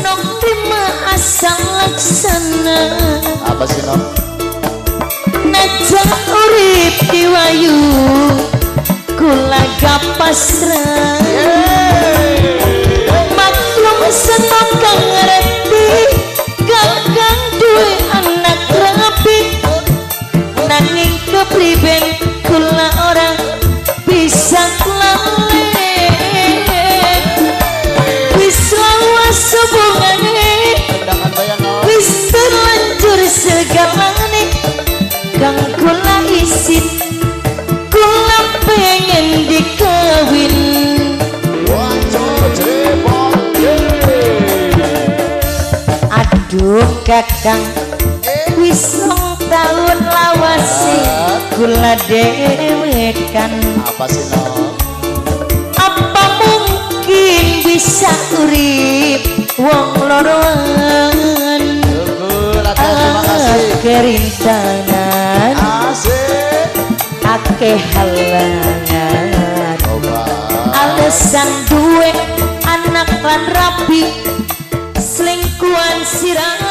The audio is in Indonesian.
Nok terima asal laksana. Apa sih Nok? Najan urip diwayu kula pasrah. Maklum seneng kang ngerti kakang duwe anak rapi. Nanging kepriben kula ora bisa lali. Wis lawas hubungane, wis terlanjur segalane. Kang kula isin, kula pengen dikawin. Aduh kakang, wis tahun lawase kula dhewe kan. Apa sih Nok? Apa mungkin bisa urip wong loroan? Terima kasih. Kerintangan Asik. akeh halangan. Alasan duwe anak lan rapi selingkuhan sirah.